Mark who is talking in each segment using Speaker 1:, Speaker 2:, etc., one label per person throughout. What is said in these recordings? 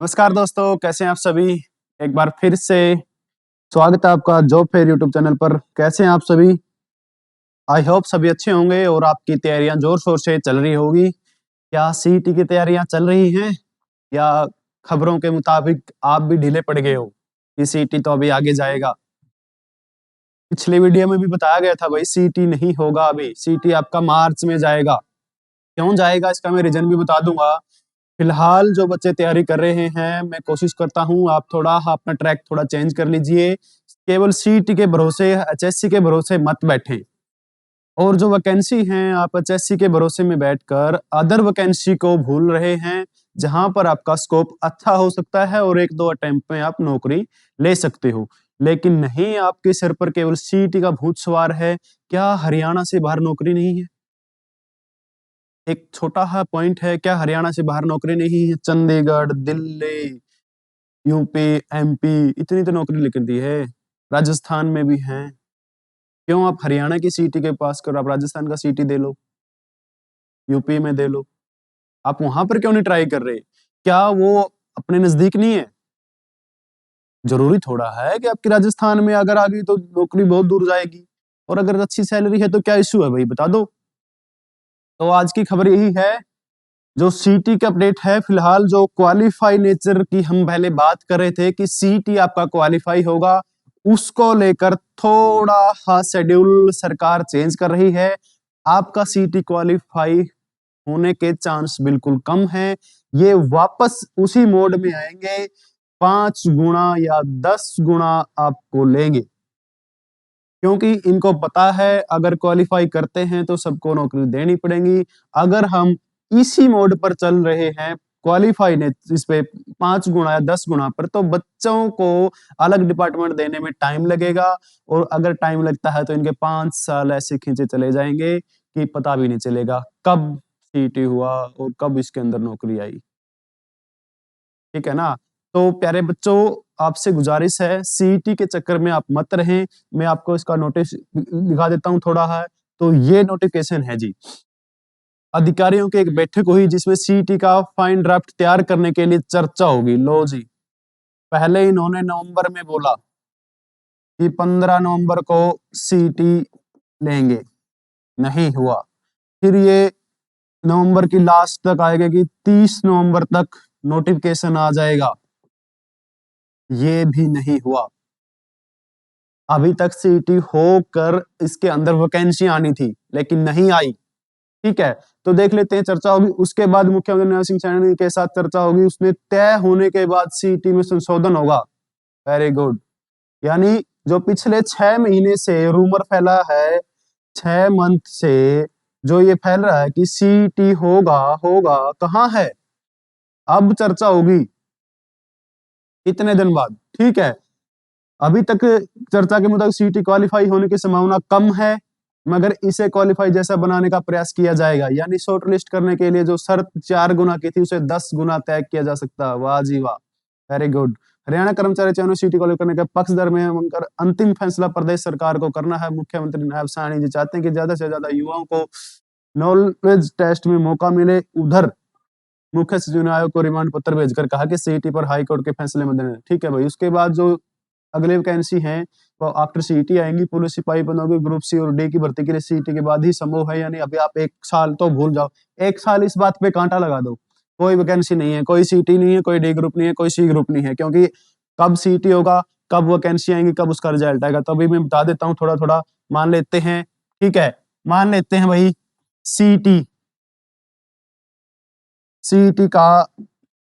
Speaker 1: नमस्कार दोस्तों, कैसे हैं आप सभी। एक बार फिर से स्वागत है आपका जॉब फेयर यूट्यूब चैनल पर। कैसे हैं आप सभी? आई होप सभी अच्छे होंगे और आपकी तैयारियां जोर शोर से चल रही होगी। क्या सीईटी की तैयारियां चल रही हैं या खबरों के मुताबिक आप भी ढीले पड़ गए हो कि सीईटी तो अभी आगे जाएगा। पिछले वीडियो में भी बताया गया था भाई सीईटी नहीं होगा, अभी सीईटी आपका मार्च में जाएगा। क्यों जाएगा इसका मैं रीजन भी बता दूंगा। फिलहाल जो बच्चे तैयारी कर रहे हैं, मैं कोशिश करता हूं आप थोड़ा अपना ट्रैक थोड़ा चेंज कर लीजिए। केवल सीईटी के भरोसे, एचएससी के भरोसे मत बैठें। और जो वैकेंसी हैं, आप एचएससी के भरोसे में बैठकर अदर वैकेंसी को भूल रहे हैं, जहां पर आपका स्कोप अच्छा हो सकता है और एक दो अटेम्प्ट में आप नौकरी ले सकते हो। लेकिन नहीं, आपके सिर पर केवल सीईटी का भूत सवार है। क्या हरियाणा से बाहर नौकरी नहीं है? एक छोटा सा पॉइंट है, क्या हरियाणा से बाहर नौकरी नहीं है? चंडीगढ़, दिल्ली, यूपी, एमपी, इतनी तो नौकरी निकलती है। राजस्थान में भी है। क्यों आप हरियाणा की सीटी के पास करो, आप राजस्थान का सीटी दे लो, यूपी में दे लो। आप वहां पर क्यों नहीं ट्राई कर रहे? क्या वो अपने नजदीक नहीं है? जरूरी थोड़ा है कि आपकी राजस्थान में अगर आ गई तो नौकरी बहुत दूर जाएगी, और अगर अच्छी सैलरी है तो क्या इश्यू है भाई, बता दो। तो आज की खबर यही है, जो सीटी का अपडेट है। फिलहाल जो क्वालिफाई नेचर की हम पहले बात कर रहे थे कि सीटी आपका क्वालिफाई होगा, उसको लेकर थोड़ा सा शेड्यूल सरकार चेंज कर रही है। आपका सीटी क्वालिफाई होने के चांस बिल्कुल कम है। ये वापस उसी मोड में आएंगे, 5 गुना या 10 गुना आपको लेंगे, क्योंकि इनको पता है अगर क्वालिफाई करते हैं तो सबको नौकरी देनी पड़ेगी। अगर हम इसी मोड पर चल रहे हैं, क्वालिफाई ने इस पे 5 गुना या 10 गुना पर, तो बच्चों को अलग डिपार्टमेंट देने में टाइम लगेगा। और अगर टाइम लगता है तो इनके 5 साल ऐसे खींचे चले जाएंगे कि पता भी नहीं चलेगा कब सीटी हुआ और कब इसके अंदर नौकरी आई। ठीक है ना? तो प्यारे बच्चों, आपसे गुजारिश है, सीईटी के चक्कर में आप मत रहें। मैं आपको इसका नोटिस दिखा देता हूं थोड़ा है। तो ये नोटिफिकेशन है जी, अधिकारियों की एक बैठक हुई जिसमें सीईटी का फाइन ड्राफ्ट तैयार करने के लिए चर्चा होगी। लो जी, पहले इन्होंने नवंबर में बोला कि 15 नवंबर को सीईटी लेंगे, नहीं हुआ। फिर ये नवंबर की लास्ट तक आएगा कि 30 नवंबर तक नोटिफिकेशन आ जाएगा, ये भी नहीं हुआ। अभी तक सीईटी होकर इसके अंदर वैकेंसी आनी थी लेकिन नहीं आई। ठीक है, तो देख लेते हैं, चर्चा होगी। उसके बाद मुख्यमंत्री नरेंद्र सिंह सैनी के साथ चर्चा होगी, उसमें तय होने के बाद सीईटी में संशोधन होगा। Very good. यानी जो पिछले 6 महीने से रूमर फैला है, 6 मंथ से जो ये फैल रहा है कि सीईटी होगा होगा, कहाँ है? अब चर्चा होगी इतने दिन बाद। ठीक है, अभी तक चर्चा के मुताबिक सीईटी क्वालिफाई होने की संभावना कम है, मगर इसे क्वालिफाई जैसा बनाने का प्रयास किया जाएगा। यानी शॉर्ट लिस्ट करने के लिए जो शर्त 4 गुना की थी, उसे 10 गुना तय किया जा सकता है। वाह जी वाह, वेरी गुड। हरियाणा कर्मचारी चयन सीईटी क्वालिफाई करने के पक्षधर में उनका अंतिम फैसला प्रदेश सरकार को करना है। मुख्यमंत्री नायब साहनी जी चाहते हैं कि ज्यादा से ज्यादा युवाओं को नॉलेज टेस्ट में मौका मिले। उधर मुख्य सचिव ने आयोग को रिमांड पत्र भेजकर कहा कि सीईटी पर हाईकोर्ट के फैसले में देना। ठीक है भाई, उसके बाद जो अगले वैकेंसी हैं वो आफ्टर सीईटी आएंगी। पुलिस सिपाही बनोगे, ग्रुप सी और डी की भर्ती के लिए सीईटी के बाद ही संभव है। यानी अभी आप 1 साल तो भूल जाओ, 1 साल इस बात पे कांटा लगा दो, कोई वैकेंसी नहीं है, कोई सीईटी नहीं है, कोई डी ग्रुप नहीं है, कोई सी ग्रुप नहीं है। क्योंकि कब सीईटी होगा, कब वैकेंसी आएंगी, कब उसका रिजल्ट आएगा, तो अभी मैं बता देता हूँ थोड़ा थोड़ा। मान लेते हैं, ठीक है, मान लेते हैं भाई सीईटी, सीईटी का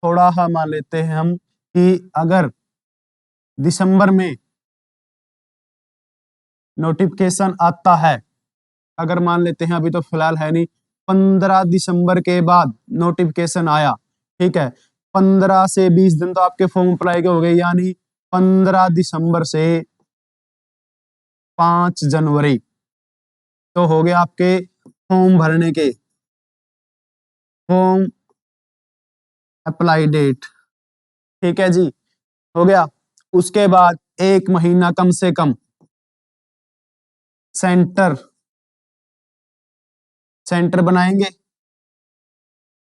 Speaker 1: थोड़ा सा मान लेते हैं हम कि अगर दिसंबर में नोटिफिकेशन आता है, अगर मान लेते हैं, अभी तो फिलहाल है नहीं, 15 दिसंबर के बाद नोटिफिकेशन आया, ठीक है, 15 से 20 दिन तो आपके फॉर्म अप्लाई के हो गए। यानी 15 दिसंबर से 5 जनवरी तो हो गए आपके फॉर्म भरने के, फॉर्म अप्लाई डेट। ठीक है जी, हो गया। उसके बाद 1 महीना कम से कम सेंटर सेंटर बनाएंगे।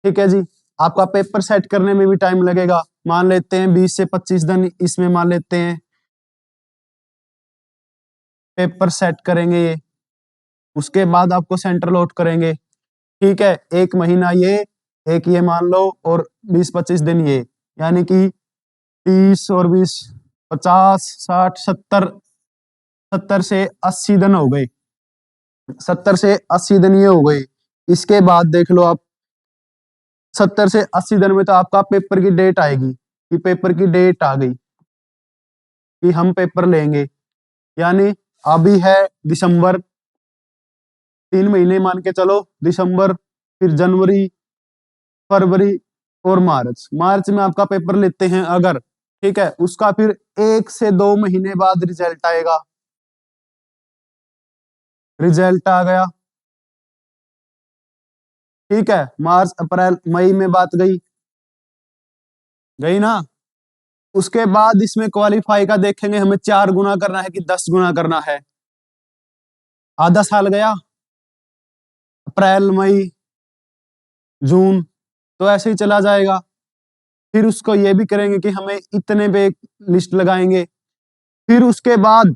Speaker 1: ठीक है जी, आपका पेपर सेट करने में भी टाइम लगेगा। मान लेते हैं 20 से 25 दिन इसमें मान लेते हैं पेपर सेट करेंगे ये, उसके बाद आपको सेंटर लॉट करेंगे, ठीक है। एक महीना ये, एक ये मान लो, और 20-25 दिन ये, यानी कि 30 और 20 50 60 70 70 से 80 दिन हो गए, 70 से 80 दिन ये हो गए। इसके बाद देख लो आप 70 से 80 दिन में तो आपका पेपर की डेट आएगी, कि पेपर की डेट आ गई कि हम पेपर लेंगे, यानी अभी है दिसंबर, 3 महीने मान के चलो, दिसंबर, फिर जनवरी, फरवरी और मार्च। मार्च में आपका पेपर लेते हैं अगर, ठीक है, उसका फिर 1 से 2 महीने बाद रिजल्ट आएगा। रिजल्ट आ गया, ठीक है, मार्च अप्रैल मई में बात गई, गई ना। उसके बाद इसमें क्वालिफाई का देखेंगे, हमें 4 गुना करना है कि 10 गुना करना है। आधा साल गया, अप्रैल मई जून, तो ऐसे ही चला जाएगा। फिर उसको ये भी करेंगे कि हमें इतने पे लिस्ट लगाएंगे। फिर उसके बाद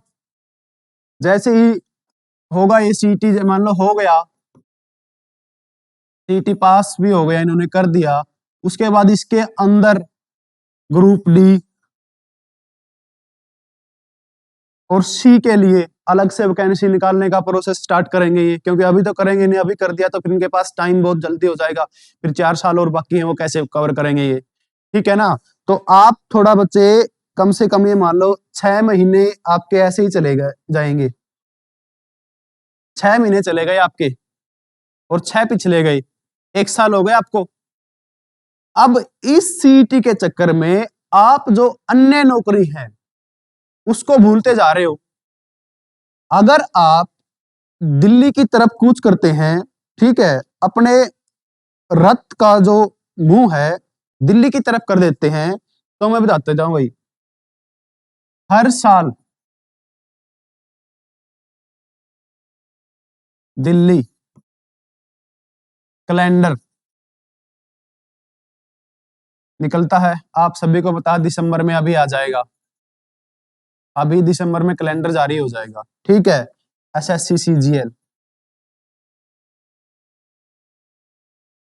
Speaker 1: जैसे ही होगा ये सीटी, मान लो हो गया, सीटी पास भी हो गया, इन्होंने कर दिया, उसके बाद इसके अंदर ग्रुप डी और सी के लिए अलग से वैकेंसी निकालने का प्रोसेस स्टार्ट करेंगे ये, क्योंकि अभी तो करेंगे नहीं, अभी कर दिया तो फिर इनके पास टाइम बहुत जल्दी हो जाएगा, फिर 4 साल और बाकी है, वो कैसे कवर करेंगे ये, ठीक है ना। तो आप थोड़ा बच्चे कम से कम ये मान लो 6 महीने आपके ऐसे ही चले गए जाएंगे, 6 महीने चले गए आपके, और 6 पिछले गए, 1 साल हो गए आपको। अब इस सीटी के चक्कर में आप जो अन्य नौकरी है उसको भूलते जा रहे हो। अगर आप दिल्ली की तरफ कूच करते हैं, ठीक है, अपने रथ का जो मुंह है दिल्ली की तरफ कर देते हैं, तो मैं बताते जाऊं भाई, हर साल दिल्ली कैलेंडर निकलता है, आप सभी को पता, दिसंबर में अभी आ जाएगा, अभी दिसंबर में कैलेंडर जारी हो जाएगा, ठीक है। SSC CGL,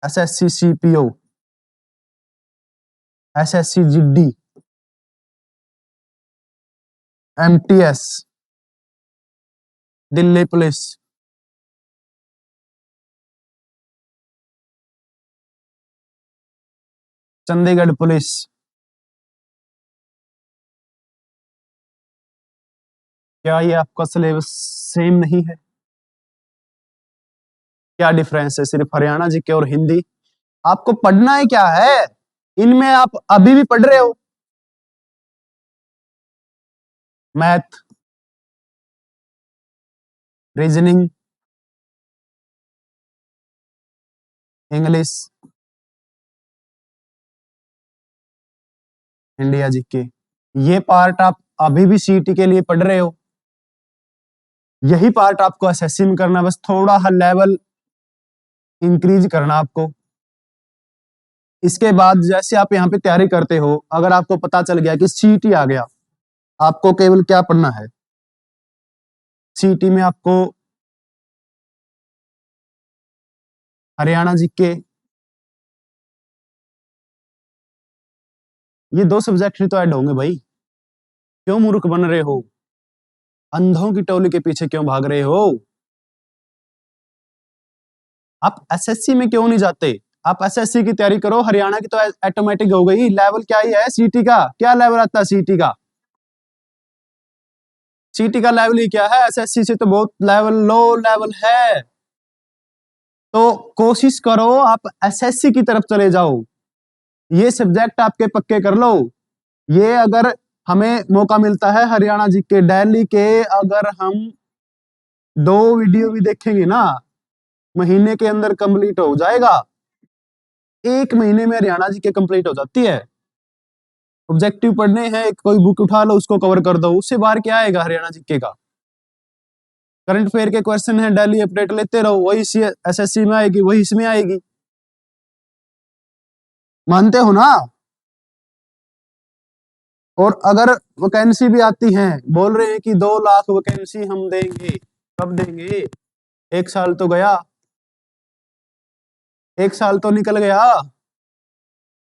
Speaker 1: SSC CPO, SSC GD, MTS, Delhi police, Chandigarh police, क्या ये आपका सिलेबस सेम नहीं है? क्या डिफरेंस है? सिर्फ हरियाणा जीके और हिंदी। आपको पढ़ना है क्या है, इनमें आप अभी भी पढ़ रहे हो, math, reasoning, English, India GK, ये पार्ट आप अभी भी सीटी के लिए पढ़ रहे हो, यही पार्ट आपको एसएससी में करना, बस थोड़ा सा लेवल इंक्रीज करना आपको। इसके बाद जैसे आप यहाँ पे तैयारी करते हो, अगर आपको पता चल गया कि सीटी आ गया, आपको केवल क्या पढ़ना है, सीटी में आपको हरियाणा जीके, ये 2 सब्जेक्ट ही तो ऐड होंगे भाई, क्यों मूर्ख बन रहे हो, अंधों की टोली के पीछे क्यों भाग रहे हो? आप एसएससी में क्यों नहीं जाते? आप एसएससी की तैयारी करो, हरियाणा की तो ऑटोमेटिक हो गई, लेवल क्या ही है सीटी का, क्या लेवल आता है सीटी का? सीटी का लेवल ही क्या है, एसएससी से तो बहुत लेवल लो लेवल है। तो कोशिश करो आप एसएससी की तरफ चले जाओ, ये सब्जेक्ट आपके पक्के कर लो। ये अगर हमें मौका मिलता है हरियाणा जी के दिल्ली के, अगर हम 2 वीडियो भी देखेंगे ना, महीने के अंदर कंप्लीट हो जाएगा, 1 महीने में हरियाणा जी के कंप्लीट हो जाती है। ऑब्जेक्टिव पढ़ने हैं, कोई बुक उठा लो उसको कवर कर दो, उससे बाहर क्या आएगा हरियाणा जीके का? करंट अफेयर के क्वेश्चन है, डेली अपडेट लेते रहो, वही एसएससी में आएगी, वही इसमें आएगी, मानते हो ना? और अगर वैकेंसी भी आती है, बोल रहे हैं कि 2 लाख वैकेंसी हम देंगे, कब देंगे? 1 साल तो गया, 1 साल तो निकल गया।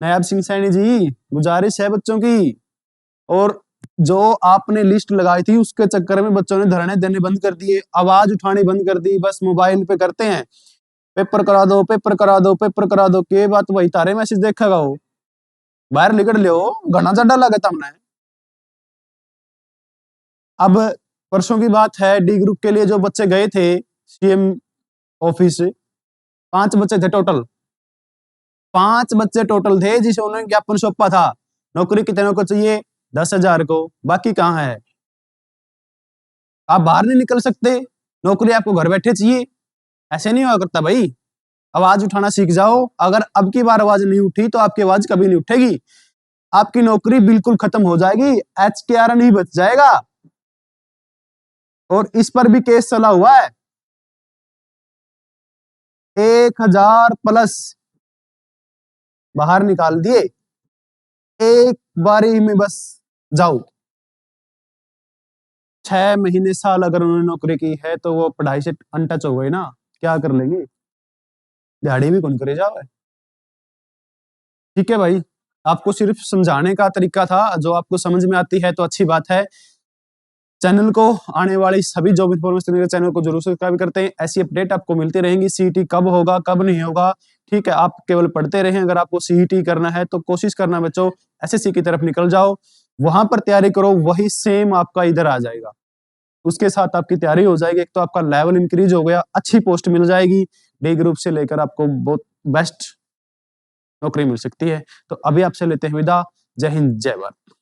Speaker 1: नायब सिंह सैनी जी, गुजारिश है बच्चों की। और जो आपने लिस्ट लगाई थी उसके चक्कर में बच्चों ने धरने देने बंद कर दिए, आवाज उठानी बंद कर दी, बस मोबाइल पे करते हैं पेपर करा दो, पेपर करा दो, पेपर करा दो, के बात वही तारे मैसेज देखेगा हो, बाहर निकल लियो, घना ज्यादा लगे तमने। अब परसों की बात है, डी ग्रुप के लिए जो बच्चे गए थे सीएम ऑफिस, 5 बच्चे थे टोटल, 5 बच्चे टोटल थे जिसे उन्होंने ज्ञापन सौंपा था। नौकरी कितने को चाहिए? 10,000 को। बाकी कहाँ है? आप बाहर नहीं निकल सकते, नौकरी आपको घर बैठे चाहिए, ऐसे नहीं हुआ करता भाई। आवाज उठाना सीख जाओ, अगर अब की बार आवाज नहीं उठी तो आपकी आवाज कभी नहीं उठेगी, आपकी नौकरी बिल्कुल खत्म हो जाएगी, HKR नहीं बच जाएगा। और इस पर भी केस चला हुआ है, 1000 प्लस बाहर निकाल दिए, एक बारी में बस जाओ। 6 महीने साल अगर उन्होंने नौकरी की है तो वो पढ़ाई से अनटच हो गए ना, क्या कर लेंगे? दिहाड़ी भी कौन करे जावे। ठीक है भाई, आपको सिर्फ समझाने का तरीका था, जो आपको समझ में आती है तो अच्छी बात है। चैनल को आने वाली सभी जॉब इन्फॉर्मेशन के चैनल को जरूर सब्सक्राइब करते हैं, ऐसी अपडेट आपको मिलती रहेंगी। सीईटी कब होगा कब नहीं होगा, ठीक है, आप केवल पढ़ते रहें। अगर आपको सीईटी करना है तो कोशिश करना बच्चों एसएससी की तरफ निकल जाओ, वहां पर तैयारी करो, वही सेम आपका इधर आ जाएगा, उसके साथ आपकी तैयारी हो जाएगी। एक तो आपका लेवल इंक्रीज हो गया, अच्छी पोस्ट मिल जाएगी, डी ग्रुप से लेकर आपको बहुत बेस्ट नौकरी मिल सकती है। तो अभी आपसे लेते हैं विदा, जय हिंद जय भारत।